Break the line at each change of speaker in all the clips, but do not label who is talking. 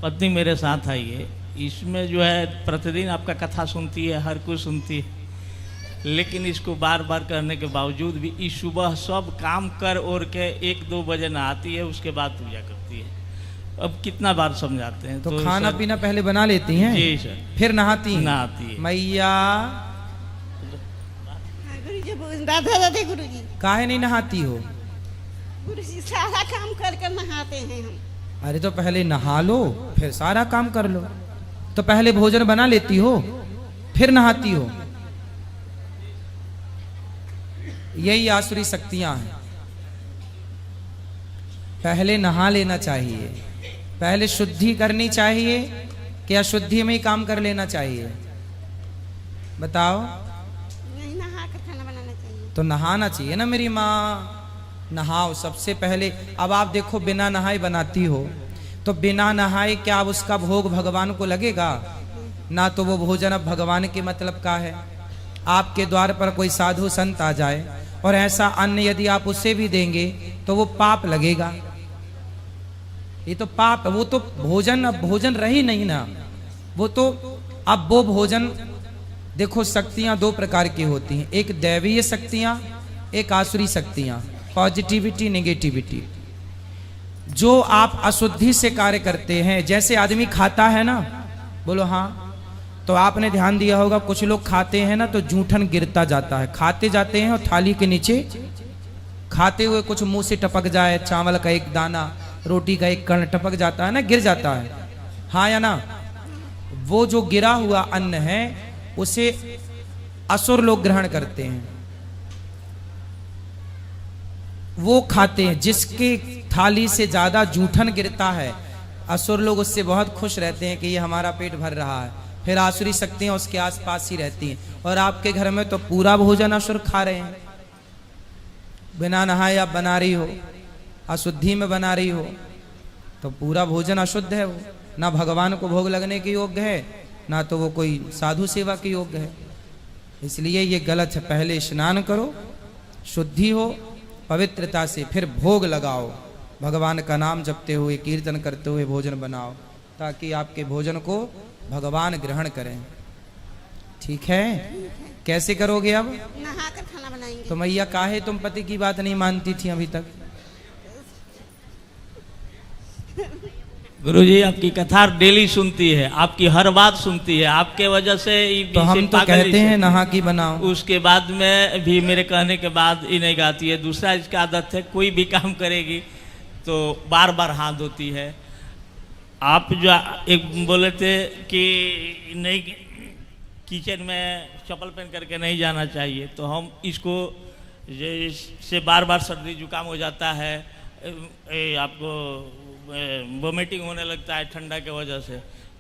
पत्नी मेरे साथ आई है, इसमें जो है प्रतिदिन आपका कथा सुनती है, हर कुछ सुनती है, लेकिन इसको बार बार करने के बावजूद भी इस सुबह सब काम कर और के 1-2 बजे नहाती है, उसके बाद पूजा करती है। अब कितना बार समझाते हैं।
तो खाना पीना पहले बना लेती हैं?
जी सर।
फिर नहाती हैं?
नहाती है।
मैया
राधे राधे गुरु जी।
काहे नहीं नहाती हो?
गुरु जी सारा काम करके नहाते हैं हम।
अरे तो पहले नहा लो फिर सारा काम कर लो। तो पहले भोजन बना लेती हो फिर नहाती हो। यही आसुरी शक्तियां हैं। पहले नहा लेना चाहिए, पहले शुद्धि करनी चाहिए कि अशुद्धि में ही काम कर लेना चाहिए? बताओ।
नहीं, नहा कर खाना बनाना चाहिए।
तो नहाना चाहिए ना मेरी माँ। नहाओ सबसे पहले। अब आप देखो बिना नहाए बनाती हो तो बिना नहाए क्या अब उसका भोग भगवान को लगेगा? ना तो वो भोजन अब भगवान के मतलब का है। आपके द्वार पर कोई साधु संत आ जाए और ऐसा अन्न यदि आप उसे भी देंगे तो वो पाप लगेगा। ये तो पाप, वो तो भोजन अब भोजन रही नहीं ना। वो तो अब वो भोजन देखो, शक्तियां 2 प्रकार की होती हैं, एक दैवीय शक्तियां, एक आसुरी शक्तियां, पॉजिटिविटी नेगेटिविटी। जो आप अशुद्धि से कार्य करते हैं, जैसे आदमी खाता है ना, बोलो हाँ, तो आपने ध्यान दिया होगा कुछ लोग खाते हैं ना तो जूठन गिरता जाता है, खाते जाते हैं और थाली के नीचे खाते हुए कुछ मुंह से टपक जाए, चावल का एक दाना, रोटी का एक कण टपक जाता है ना, गिर जाता है, हाँ या ना? वो जो गिरा हुआ अन्न है उसे असुर लोग ग्रहण करते हैं, वो खाते हैं। जिसके थाली से ज्यादा जूठन गिरता है, असुर लोग उससे बहुत खुश रहते हैं कि ये हमारा पेट भर रहा है। फिर आसुरी शक्तियां उसके आसपास ही रहती हैं। और आपके घर में तो पूरा भोजन असुर खा रहे हैं। बिना नहाए आप बना रही हो, अशुद्धि में बना रही हो, तो पूरा भोजन अशुद्ध है। वो ना भगवान को भोग लगने के योग्य है, ना तो वो कोई साधु सेवा के योग्य है। इसलिए ये गलत है। पहले स्नान करो, शुद्धि हो पवित्रता से, फिर भोग लगाओ, भगवान का नाम जपते हुए, कीर्तन करते हुए भोजन बनाओ, ताकि आपके भोजन को भगवान ग्रहण करें। ठीक है? कैसे करोगे अब?
नहा कर खाना बनाएंगे।
तो मैया काहे तुम पति की बात नहीं मानती थी अभी तक?
गुरुजी आपकी कथा डेली सुनती है, आपकी हर बात सुनती है, आपके वजह से
तो हम तो कहते हैं नहा की बनाओ।
उसके बाद में भी मेरे कहने के बाद ही नहीं गाती है। दूसरा इसका आदत है, कोई भी काम करेगी तो बार बार हाथ धोती है। आप जो एक बोले थे कि नहीं किचन में चप्पल पहन करके नहीं जाना चाहिए, तो हम इसको जैसे बार बार सर्दी जुकाम हो जाता है, आपको वोमिटिंग होने लगता है ठंडा के वजह से,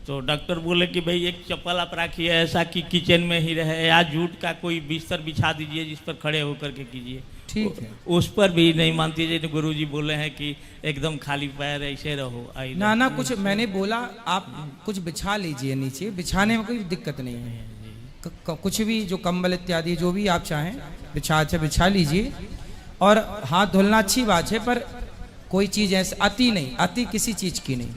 तो डॉक्टर बोले कि भाई एक चप्पल आप रखिए ऐसा कि किचन में ही रहे, या जूट का कोई बिस्तर बिछा दीजिए जिस पर खड़े होकर के कीजिए।
ठीक है।
उस पर भी नहीं मानती है। जैसे गुरुजी बोले हैं कि एकदम खाली पैर ऐसे रहो।
ना ना, कुछ मैंने बोला आप कुछ बिछा लीजिए नीचे, बिछाने में कोई दिक्कत नहीं है। कुछ भी जो कंबल इत्यादि जो भी आप चाहें बिछा लीजिए। और हाथ धुलना अच्छी बात है, पर कोई चीज ऐसे अति नहीं, अति किसी चीज की नहीं,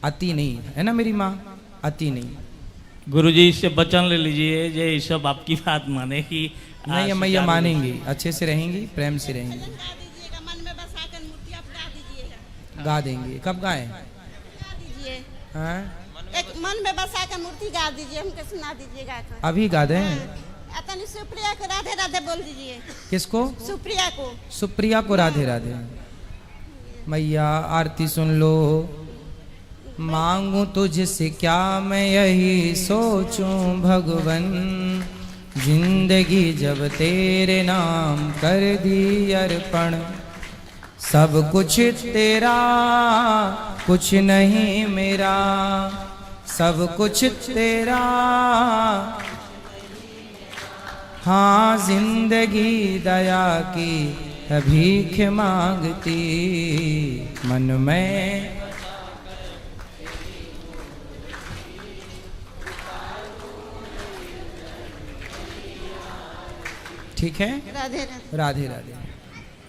अति नहीं है ना मेरी माँ, अति नहीं।
गुरुजी इससे वचन ले लीजिए, ये सब आपकी बात मानेगी
नहीं? मैया मानेंगी, अच्छे से रहेंगी, प्रेम से रहेंगी।
गा दीजिएगा, मन में बसाकर मूर्ति आप गा दीजिएगा।
गा देंगे। कब गाएं?
गा दीजिए।
हाँ?
एक मन में बसाकर मूर्ति गा दीजिए, हमको सुना दीजिएगा।
अभी गा दें?
अतनी सुप्रिया को राधे राधे बोल दीजिए।
किसको?
सुप्रिया को।
सुप्रिया को राधे राधे। मैया आरती सुन लो। मांगू तुझसे क्या मैं यही सोचूं भगवन, जिंदगी जब तेरे नाम कर दी अर्पण, सब कुछ तेरा कुछ नहीं मेरा, सब कुछ तेरा। हाँ जिंदगी दया की भीख मांगती, मन में ठीक है।
राधे राधे।
राधे राधे।